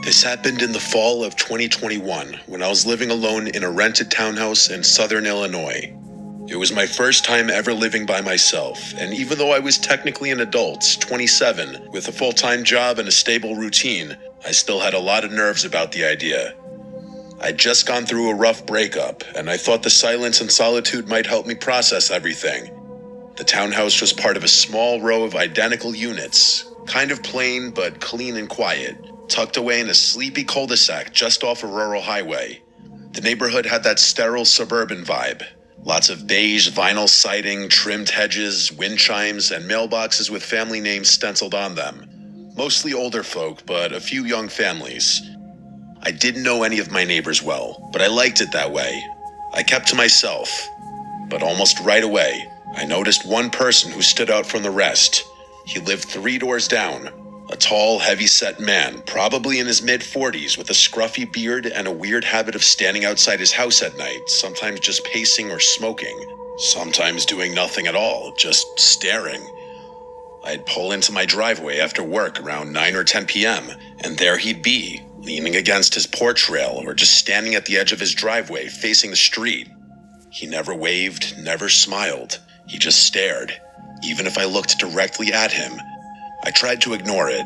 This happened in the fall of 2021 when I was living alone in a rented townhouse in southern Illinois. It was my first time ever living by myself, and even though I was technically an adult, 27, with a full-time job and a stable routine, I still had a lot of nerves about the idea. I'd just gone through a rough breakup, and I thought the silence and solitude might help me process everything. The townhouse was part of a small row of identical units, kind of plain but clean and quiet, tucked away in a sleepy cul-de-sac just off a rural highway. The neighborhood had that sterile suburban vibe. Lots of beige vinyl siding, trimmed hedges, wind chimes, and mailboxes with family names stenciled on them. Mostly older folk, but a few young families. I didn't know any of my neighbors well, but I liked it that way. I kept to myself. But almost right away, I noticed one person who stood out from the rest. He lived 3 doors down. A tall, heavy-set man, probably in his mid-40s, with a scruffy beard and a weird habit of standing outside his house at night, sometimes just pacing or smoking, sometimes doing nothing at all, just staring. I'd pull into my driveway after work around 9 or 10 p.m., and there he'd be, leaning against his porch rail or just standing at the edge of his driveway facing the street. He never waved, never smiled. He just stared. Even if I looked directly at him, I tried to ignore it.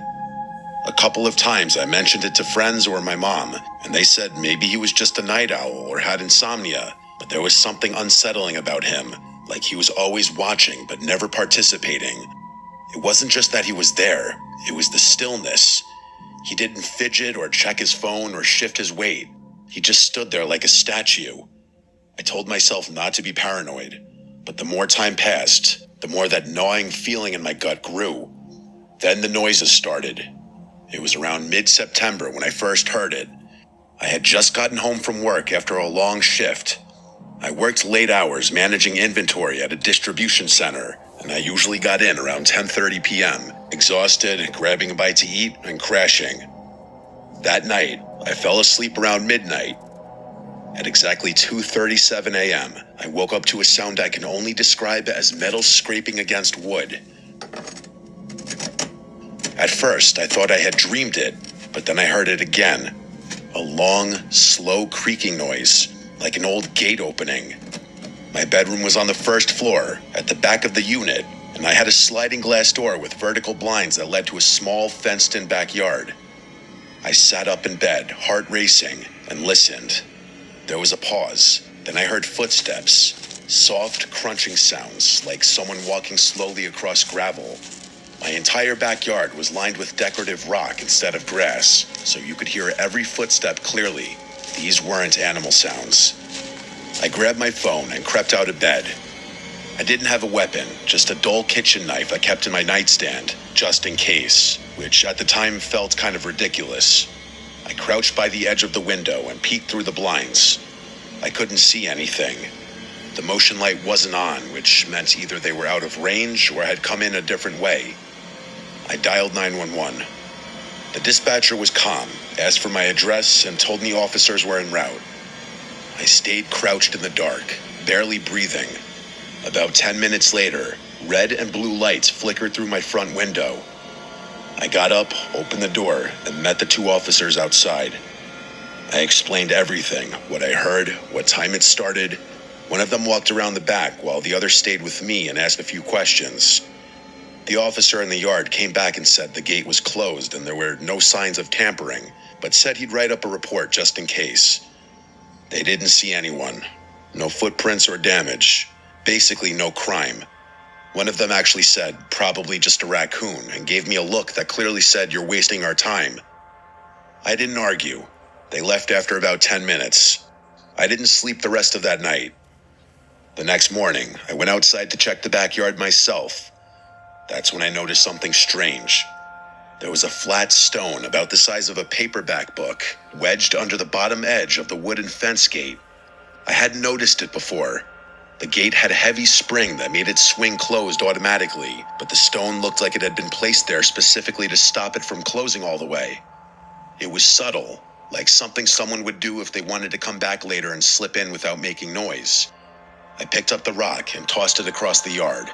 A couple of times I mentioned it to friends or my mom, and they said maybe he was just a night owl or had insomnia, but there was something unsettling about him, like he was always watching but never participating. It wasn't just that he was there, it was the stillness. He didn't fidget or check his phone or shift his weight. He just stood there like a statue. I told myself not to be paranoid, but the more time passed, the more that gnawing feeling in my gut grew. Then the noises started. It was around mid-September when I first heard it. I had just gotten home from work after a long shift. I worked late hours managing inventory at a distribution center, and I usually got in around 10:30 p.m., exhausted, grabbing a bite to eat, and crashing. That night, I fell asleep around midnight. At exactly 2:37 a.m., I woke up to a sound I can only describe as metal scraping against wood. At first, I thought I had dreamed it, but then I heard it again. A long, slow creaking noise, like an old gate opening. My bedroom was on the first floor, at the back of the unit, and I had a sliding glass door with vertical blinds that led to a small fenced-in backyard. I sat up in bed, heart racing, and listened. There was a pause. Then I heard footsteps, soft crunching sounds like someone walking slowly across gravel. My entire backyard was lined with decorative rock instead of grass, so you could hear every footstep clearly. These weren't animal sounds. I grabbed my phone and crept out of bed. I didn't have a weapon, just a dull kitchen knife I kept in my nightstand, just in case, which at the time felt kind of ridiculous. I crouched by the edge of the window and peeked through the blinds. I couldn't see anything. The motion light wasn't on, which meant either they were out of range or had come in a different way. I dialed 911. The dispatcher was calm, asked for my address, and told me officers were en route. I stayed crouched in the dark, barely breathing. About 10 minutes later, red and blue lights flickered through my front window. I got up, opened the door, and met the 2 officers outside. I explained everything, what I heard, what time it started. One of them walked around the back while the other stayed with me and asked a few questions. The officer in the yard came back and said the gate was closed and there were no signs of tampering, but said he'd write up a report just in case. They didn't see anyone. No footprints or damage. Basically no crime. One of them actually said, probably just a raccoon, and gave me a look that clearly said, "You're wasting our time." I didn't argue. They left after about 10 minutes. I didn't sleep the rest of that night. The next morning, I went outside to check the backyard myself. That's when I noticed something strange. There was a flat stone about the size of a paperback book, wedged under the bottom edge of the wooden fence gate. I hadn't noticed it before. The gate had a heavy spring that made it swing closed automatically, but the stone looked like it had been placed there specifically to stop it from closing all the way. It was subtle, like something someone would do if they wanted to come back later and slip in without making noise. I picked up the rock and tossed it across the yard.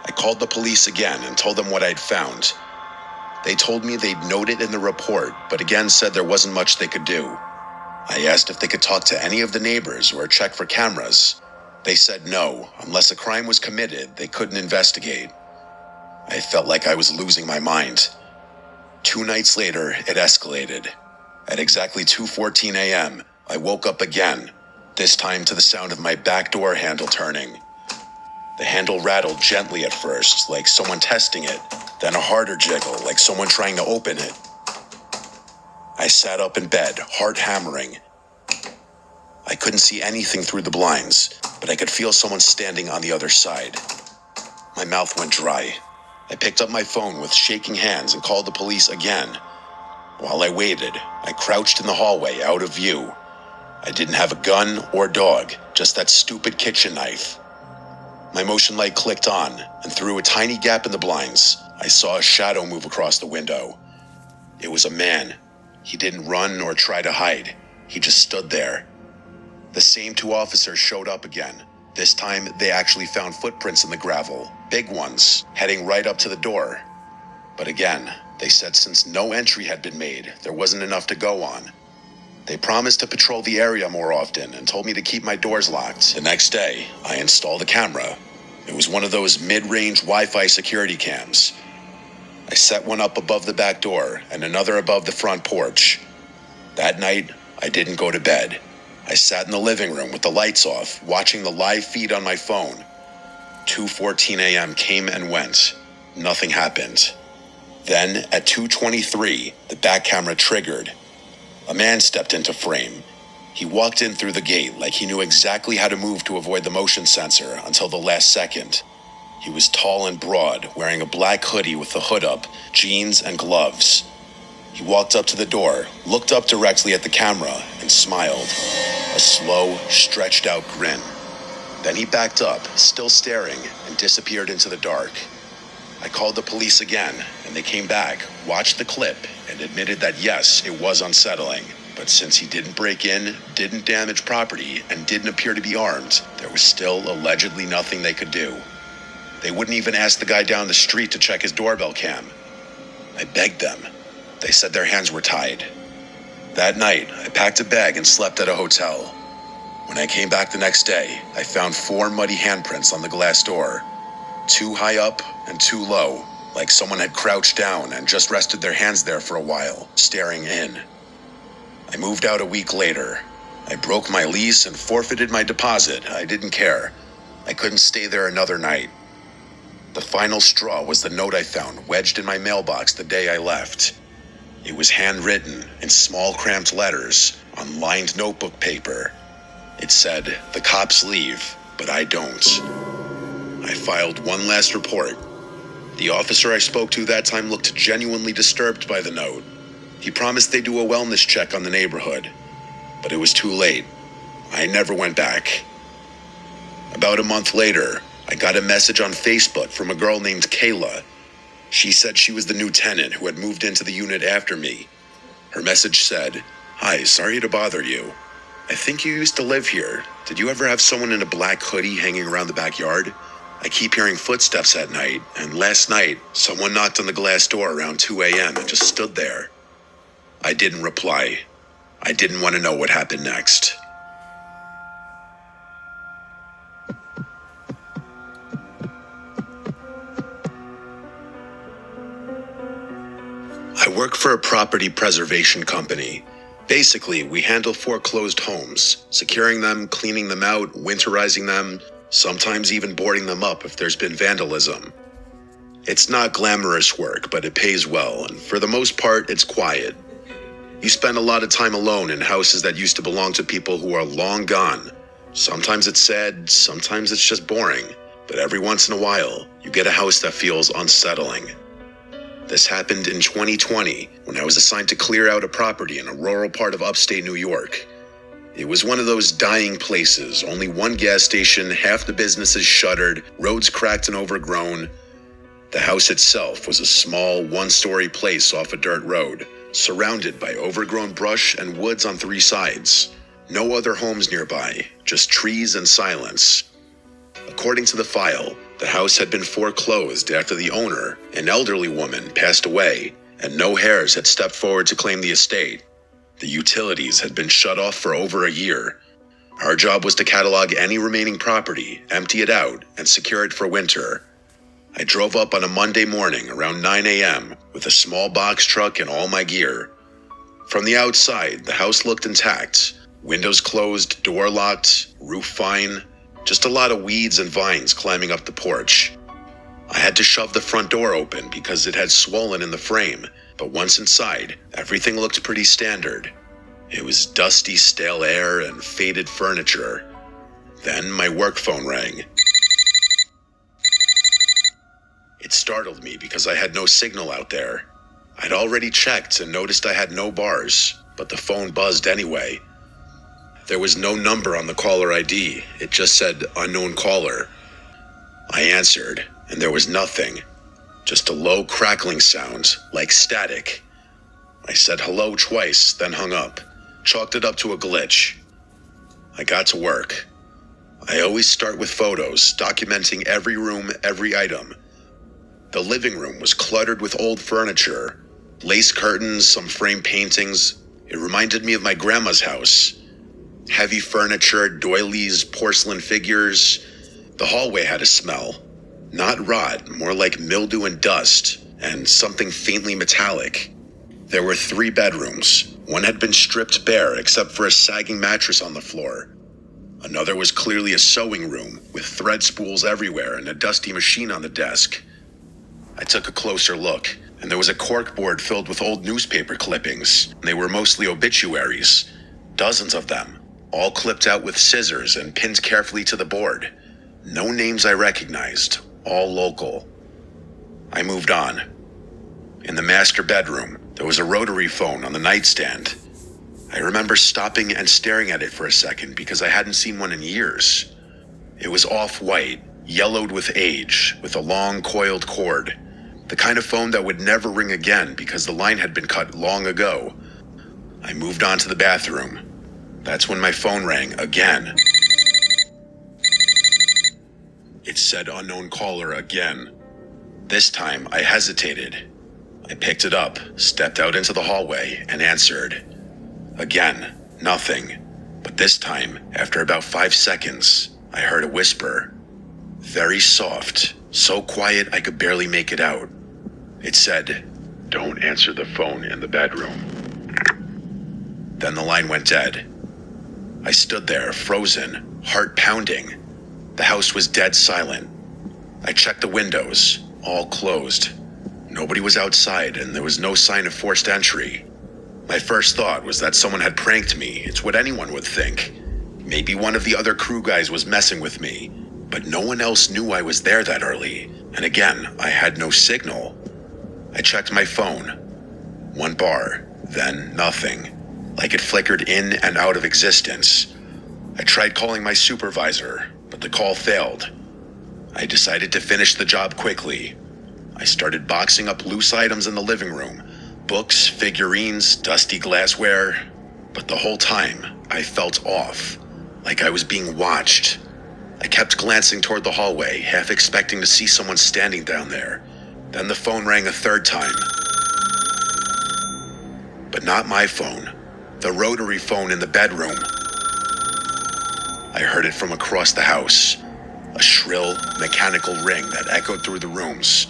I called the police again and told them what I'd found. They told me they'd note it in the report, but again said there wasn't much they could do. I asked if they could talk to any of the neighbors or check for cameras. They said no, unless a crime was committed, they couldn't investigate. I felt like I was losing my mind. 2 nights later, it escalated. At exactly 2:14 a.m., I woke up again, this time to the sound of my back door handle turning. The handle rattled gently at first, like someone testing it, then a harder jiggle, like someone trying to open it. I sat up in bed, heart hammering. I couldn't see anything through the blinds, but I could feel someone standing on the other side. My mouth went dry. I picked up my phone with shaking hands and called the police again. While I waited, I crouched in the hallway out of view. I didn't have a gun or dog, just that stupid kitchen knife. My motion light clicked on, and through a tiny gap in the blinds, I saw a shadow move across the window. It was a man. He didn't run or try to hide. He just stood there. The same 2 officers showed up again. This time, they actually found footprints in the gravel, big ones, heading right up to the door. But again, they said since no entry had been made, there wasn't enough to go on. They promised to patrol the area more often and told me to keep my doors locked. The next day, I installed a camera. It was one of those mid-range Wi-Fi security cams. I set one up above the back door and another above the front porch. That night, I didn't go to bed. I sat in the living room with the lights off, watching the live feed on my phone. 2:14 a.m. came and went. Nothing happened. Then, at 2:23, the back camera triggered. A man stepped into frame. He walked in through the gate like he knew exactly how to move to avoid the motion sensor until the last second. He was tall and broad, wearing a black hoodie with the hood up, jeans, and gloves. He walked up to the door, looked up directly at the camera, and smiled. A slow, stretched-out grin. Then he backed up, still staring, and disappeared into the dark. I called the police again, and they came back, watched the clip, and admitted that yes, it was unsettling. But since he didn't break in, didn't damage property, and didn't appear to be armed, there was still allegedly nothing they could do. They wouldn't even ask the guy down the street to check his doorbell cam. I begged them. They said their hands were tied. That night, I packed a bag and slept at a hotel. When I came back the next day, I found 4 muddy handprints on the glass door. 2 high up and 2 low, like someone had crouched down and just rested their hands there for a while, staring in. I moved out a week later. I broke my lease and forfeited my deposit. I didn't care. I couldn't stay there another night. The final straw was the note I found wedged in my mailbox the day I left. It was handwritten in small cramped letters on lined notebook paper. It said, "The cops leave, but I don't." I filed one last report. The officer I spoke to that time looked genuinely disturbed by the note. He promised they'd do a wellness check on the neighborhood, but it was too late. I never went back. About a month later, I got a message on Facebook from a girl named Kayla. She said she was the new tenant who had moved into the unit after me. Her message said, "Hi, sorry to bother you. I think you used to live here. Did you ever have someone in a black hoodie hanging around the backyard? I keep hearing footsteps at night, and last night, someone knocked on the glass door around 2 a.m. and just stood there." I didn't reply. I didn't want to know what happened next. I work for a property preservation company. Basically, we handle foreclosed homes, securing them, cleaning them out, winterizing them, sometimes even boarding them up if there's been vandalism. It's not glamorous work, but it pays well, and for the most part, it's quiet. You spend a lot of time alone in houses that used to belong to people who are long gone. Sometimes it's sad, sometimes it's just boring, but every once in a while, you get a house that feels unsettling. This happened in 2020 when I was assigned to clear out a property in a rural part of upstate New York. It was one of those dying places, only one gas station, half the businesses shuttered, roads cracked and overgrown. The house itself was a small, one-story place off a dirt road, surrounded by overgrown brush and woods on 3 sides. No other homes nearby, just trees and silence. According to the file, the house had been foreclosed after the owner, an elderly woman, passed away, and no heirs had stepped forward to claim the estate. The utilities had been shut off for over a year. Our job was to catalog any remaining property, empty it out, and secure it for winter. I drove up on a Monday morning around 9 a.m. with a small box truck and all my gear. From the outside, the house looked intact. Windows closed, door locked, roof fine. Just a lot of weeds and vines climbing up the porch. I had to shove the front door open because it had swollen in the frame, but once inside, everything looked pretty standard. It was dusty, stale air and faded furniture. Then my work phone rang. It startled me because I had no signal out there. I'd already checked and noticed I had no bars, but the phone buzzed anyway. There was no number on the caller ID. It just said unknown caller. I answered, and there was nothing. Just a low crackling sound, like static. I said hello twice, then hung up. Chalked it up to a glitch. I got to work. I always start with photos, documenting every room, every item. The living room was cluttered with old furniture, lace curtains, some framed paintings. It reminded me of my grandma's house. Heavy furniture, doilies, porcelain figures. The hallway had a smell. Not rot, more like mildew and dust, and something faintly metallic. There were 3 bedrooms. One had been stripped bare except for a sagging mattress on the floor. Another was clearly a sewing room, with thread spools everywhere and a dusty machine on the desk. I took a closer look, and there was a corkboard filled with old newspaper clippings. They were mostly obituaries. Dozens of them, all clipped out with scissors and pinned carefully to the board. No names I recognized, all local. I moved on. In the master bedroom, there was a rotary phone on the nightstand. I remember stopping and staring at it for a second because I hadn't seen one in years. It was off-white, yellowed with age, with a long coiled cord. The kind of phone that would never ring again because the line had been cut long ago. I moved on to the bathroom. That's when my phone rang again. It said unknown caller again. This time I hesitated. I picked it up, stepped out into the hallway, and answered. Again, nothing. But this time, after about 5 seconds, I heard a whisper. Very soft, so quiet I could barely make it out. It said, "Don't answer the phone in the bedroom." Then the line went dead. I stood there, frozen, heart pounding. The house was dead silent. I checked the windows, all closed. Nobody was outside, and there was no sign of forced entry. My first thought was that someone had pranked me. It's what anyone would think. Maybe one of the other crew guys was messing with me, but no one else knew I was there that early. And again, I had no signal. I checked my phone. 1 bar, then nothing. Like it flickered in and out of existence. I tried calling my supervisor, but the call failed. I decided to finish the job quickly. I started boxing up loose items in the living room. Books, figurines, dusty glassware. But the whole time, I felt off, like I was being watched. I kept glancing toward the hallway, half expecting to see someone standing down there. Then the phone rang a 3rd time. But not my phone. The rotary phone in the bedroom. I heard it from across the house. A shrill, mechanical ring that echoed through the rooms.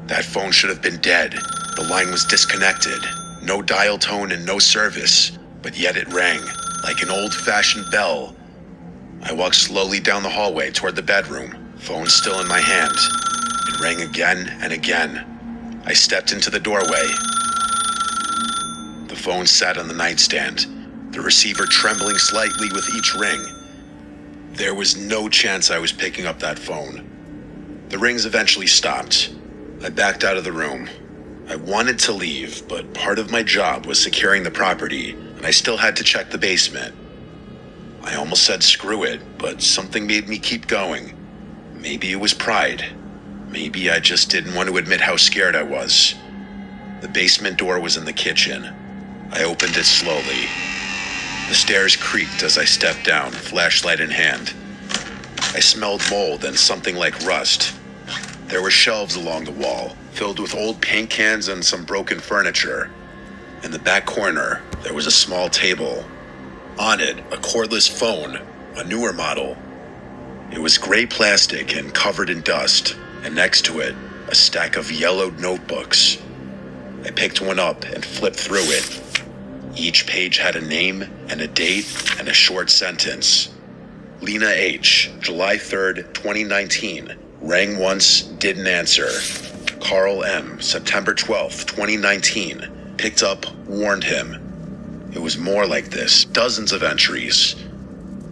That phone should have been dead. The line was disconnected. No dial tone and no service. But yet it rang, like an old-fashioned bell. I walked slowly down the hallway toward the bedroom, phone still in my hand. It rang again and again. I stepped into the doorway. The phone sat on the nightstand, the receiver trembling slightly with each ring. There was no chance I was picking up that phone. The rings eventually stopped. I backed out of the room. I wanted to leave, but part of my job was securing the property, and I still had to check the basement. I almost said screw it, but something made me keep going. Maybe it was pride. Maybe I just didn't want to admit how scared I was. The basement door was in the kitchen. I opened it slowly. The stairs creaked as I stepped down, flashlight in hand. I smelled mold and something like rust. There were shelves along the wall, filled with old paint cans and some broken furniture. In the back corner, there was a small table. On it, a cordless phone, a newer model. It was gray plastic and covered in dust, and next to it, a stack of yellowed notebooks. I picked one up and flipped through it. Each page had a name and a date and a short sentence. Lena H., July 3rd, 2019. Rang once, didn't answer. Carl M., September 12th, 2019. Picked up, warned him. It was more like this, dozens of entries.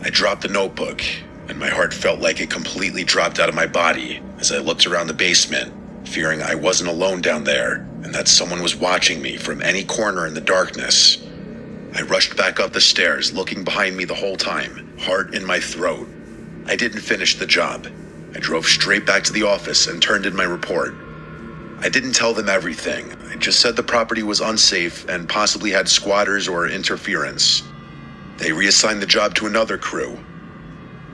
I dropped the notebook, and my heart felt like it completely dropped out of my body as I looked around the basement, fearing I wasn't alone down there and that someone was watching me from any corner in the darkness. I rushed back up the stairs, looking behind me the whole time, heart in my throat. I didn't finish the job. I drove straight back to the office and turned in my report. I didn't tell them everything. I just said the property was unsafe and possibly had squatters or interference. They reassigned the job to another crew.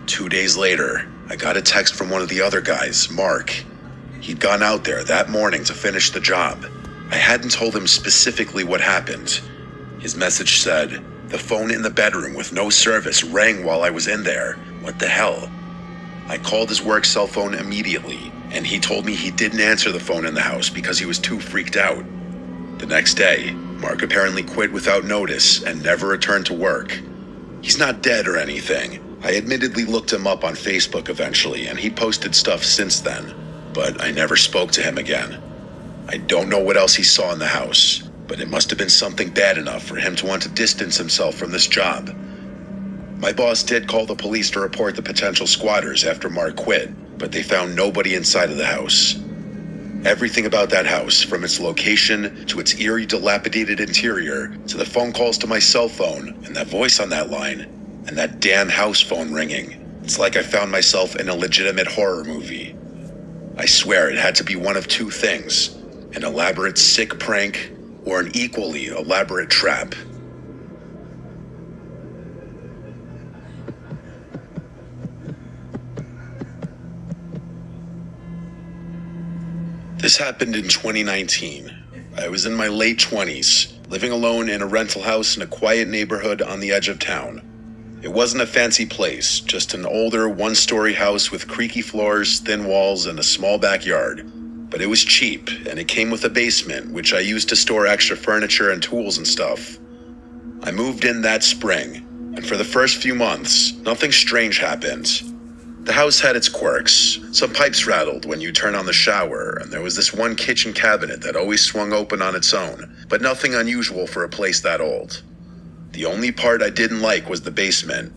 2 days later, I got a text from one of the other guys, Mark. He'd gone out there that morning to finish the job. I hadn't told him specifically what happened. His message said, "The phone in the bedroom with no service rang while I was in there. What the hell?" I called his work cell phone immediately, and he told me he didn't answer the phone in the house because he was too freaked out. The next day, Mark apparently quit without notice and never returned to work. He's not dead or anything. I admittedly looked him up on Facebook eventually, and he posted stuff since then, but I never spoke to him again. I don't know what else he saw in the house, but it must have been something bad enough for him to want to distance himself from this job. My boss did call the police to report the potential squatters after Mark quit, but they found nobody inside of the house. Everything about that house, from its location to its eerie, dilapidated interior, to the phone calls to my cell phone, and that voice on that line, and that damn house phone ringing. It's like I found myself in a legitimate horror movie. I swear it had to be one of two things: an elaborate sick prank or an equally elaborate trap. This happened in 2019. I was in my late 20s, living alone in a rental house in a quiet neighborhood on the edge of town. It wasn't a fancy place, just an older one-story house with creaky floors, thin walls, and a small backyard. But it was cheap, and it came with a basement, which I used to store extra furniture and tools and stuff. I moved in that spring, and for the first few months, nothing strange happened. The house had its quirks. Some pipes rattled when you turn on the shower, and there was this one kitchen cabinet that always swung open on its own, but nothing unusual for a place that old. The only part I didn't like was the basement.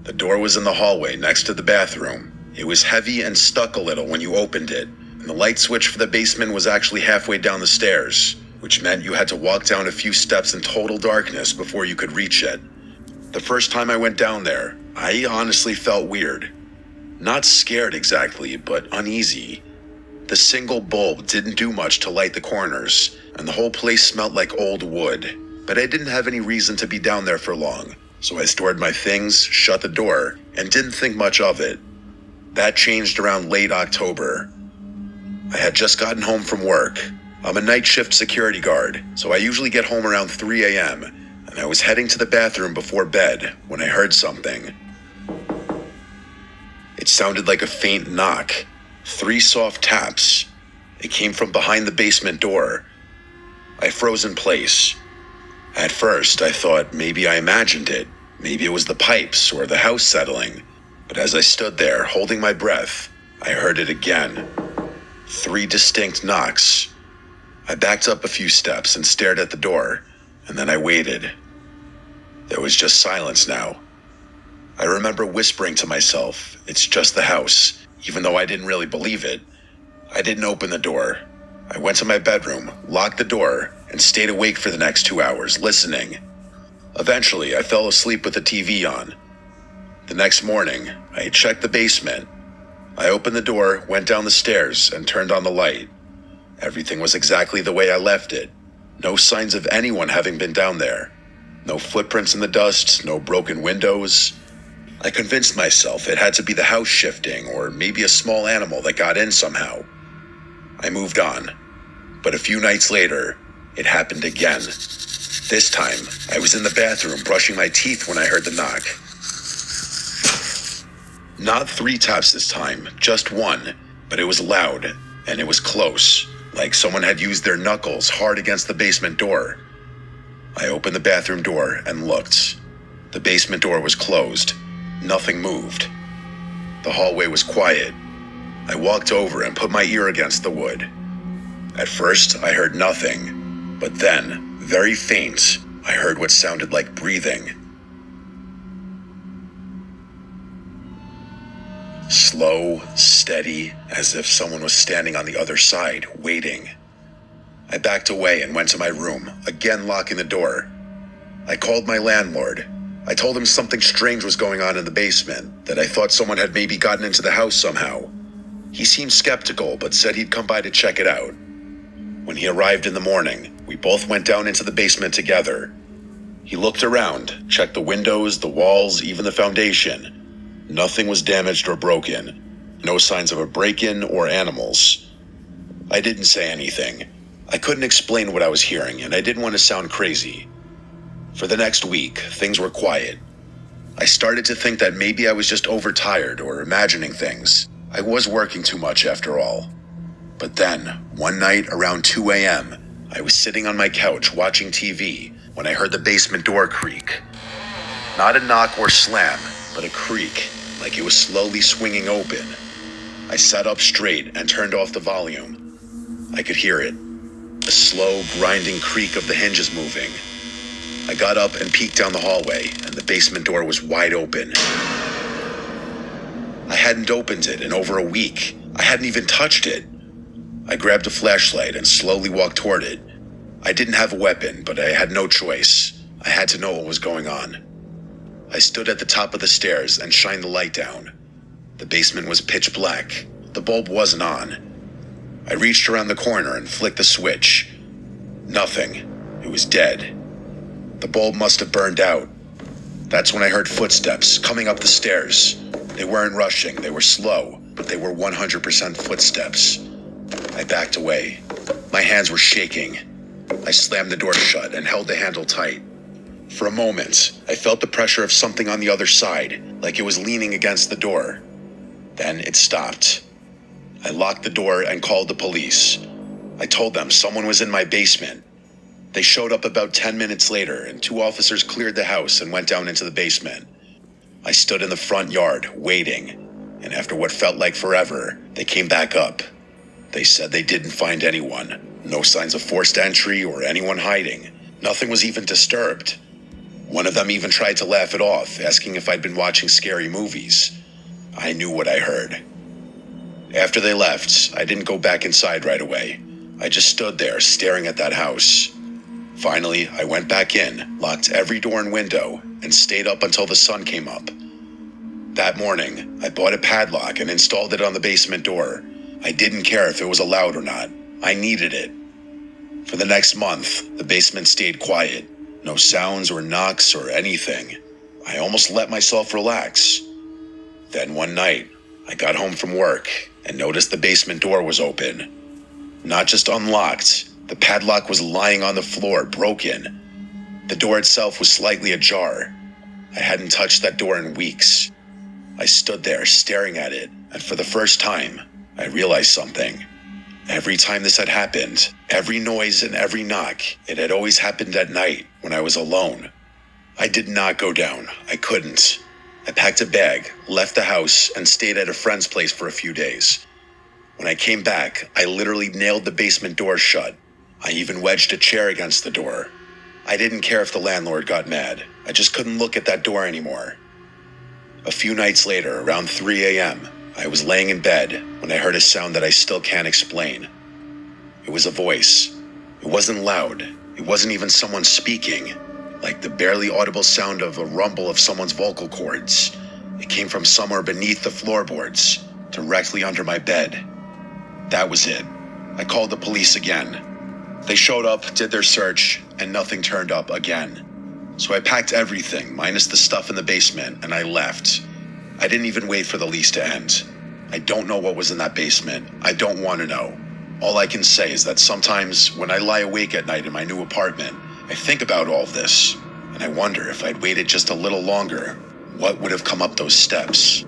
The door was in the hallway next to the bathroom. It was heavy and stuck a little when you opened it, and the light switch for the basement was actually halfway down the stairs, which meant you had to walk down a few steps in total darkness before you could reach it. The first time I went down there, I honestly felt weird. Not scared exactly, but uneasy. The single bulb didn't do much to light the corners, and the whole place smelled like old wood. But I didn't have any reason to be down there for long, so I stored my things, shut the door, and didn't think much of it. That changed around late October. I had just gotten home from work. I'm a night shift security guard, so I usually get home around 3 a.m., and I was heading to the bathroom before bed when I heard something. It sounded like a faint knock, 3 soft taps. It came from behind the basement door. I froze in place. At first, I thought maybe I imagined it. Maybe it was the pipes or the house settling. But as I stood there, holding my breath, I heard it again. 3 distinct knocks. I backed up a few steps and stared at the door, and then I waited. There was just silence now. I remember whispering to myself, "It's just the house," even though I didn't really believe it. I didn't open the door. I went to my bedroom, locked the door, and stayed awake for the next 2 hours, listening. Eventually, I fell asleep with the TV on. The next morning, I checked the basement. I opened the door, went down the stairs, and turned on the light. Everything was exactly the way I left it. No signs of anyone having been down there. No footprints in the dust, no broken windows. I convinced myself it had to be the house shifting or maybe a small animal that got in somehow. I moved on. But a few nights later, it happened again. This time, I was in the bathroom brushing my teeth when I heard the knock. Not 3 taps this time, just 1, but it was loud, and it was close, like someone had used their knuckles hard against the basement door. I opened the bathroom door and looked. The basement door was closed. Nothing moved. The hallway was quiet. I walked over and put my ear against the wood. At first, I heard nothing, but then, very faint, I heard what sounded like breathing. Slow, steady, as if someone was standing on the other side, waiting. I backed away and went to my room, again locking the door. I called my landlord. I told him something strange was going on in the basement, that I thought someone had maybe gotten into the house somehow. He seemed skeptical, but said he'd come by to check it out. When he arrived in the morning, we both went down into the basement together. He looked around, checked the windows, the walls, even the foundation. Nothing was damaged or broken. No signs of a break-in or animals. I didn't say anything. I couldn't explain what I was hearing, and I didn't want to sound crazy. For the next week, things were quiet. I started to think that maybe I was just overtired or imagining things. I was working too much after all. But then, one night around 2 a.m., I was sitting on my couch watching TV when I heard the basement door creak. Not a knock or slam, but a creak, like it was slowly swinging open. I sat up straight and turned off the volume. I could hear it, the slow, grinding creak of the hinges moving. I got up and peeked down the hallway, and the basement door was wide open. I hadn't opened it in over a week. I hadn't even touched it. I grabbed a flashlight and slowly walked toward it. I didn't have a weapon, but I had no choice. I had to know what was going on. I stood at the top of the stairs and shined the light down. The basement was pitch black. The bulb wasn't on. I reached around the corner and flicked the switch. Nothing. It was dead. The bulb must have burned out. That's when I heard footsteps coming up the stairs. They weren't rushing, they were slow, but they were 100% footsteps. I backed away. My hands were shaking. I slammed the door shut and held the handle tight. For a moment, I felt the pressure of something on the other side, like it was leaning against the door. Then it stopped. I locked the door and called the police. I told them someone was in my basement. They showed up about 10 minutes later, and 2 officers cleared the house and went down into the basement. I stood in the front yard, waiting, and after what felt like forever, they came back up. They said they didn't find anyone. No signs of forced entry or anyone hiding. Nothing was even disturbed. One of them even tried to laugh it off, asking if I'd been watching scary movies. I knew what I heard. After they left, I didn't go back inside right away. I just stood there, staring at that house. Finally, I went back in, locked every door and window, and stayed up until the sun came up. That morning, I bought a padlock and installed it on the basement door. I didn't care if it was allowed or not. I needed it. For the next month, the basement stayed quiet. No sounds or knocks or anything. I almost let myself relax. Then one night, I got home from work and noticed the basement door was open. Not just unlocked, the padlock was lying on the floor, broken. The door itself was slightly ajar. I hadn't touched that door in weeks. I stood there staring at it, and for the first time, I realized something. Every time this had happened, every noise and every knock, it had always happened at night when I was alone. I did not go down. I couldn't. I packed a bag, left the house, and stayed at a friend's place for a few days. When I came back, I literally nailed the basement door shut. I even wedged a chair against the door. I didn't care if the landlord got mad. I just couldn't look at that door anymore. A few nights later, around 3 a.m., I was laying in bed when I heard a sound that I still can't explain. It was a voice. It wasn't loud. It wasn't even someone speaking, like the barely audible sound of a rumble of someone's vocal cords. It came from somewhere beneath the floorboards, directly under my bed. That was it. I called the police again. They showed up, did their search, and nothing turned up again. So I packed everything, minus the stuff in the basement, and I left. I didn't even wait for the lease to end. I don't know what was in that basement. I don't want to know. All I can say is that sometimes when I lie awake at night in my new apartment, I think about all this, and I wonder if I'd waited just a little longer, what would have come up those steps?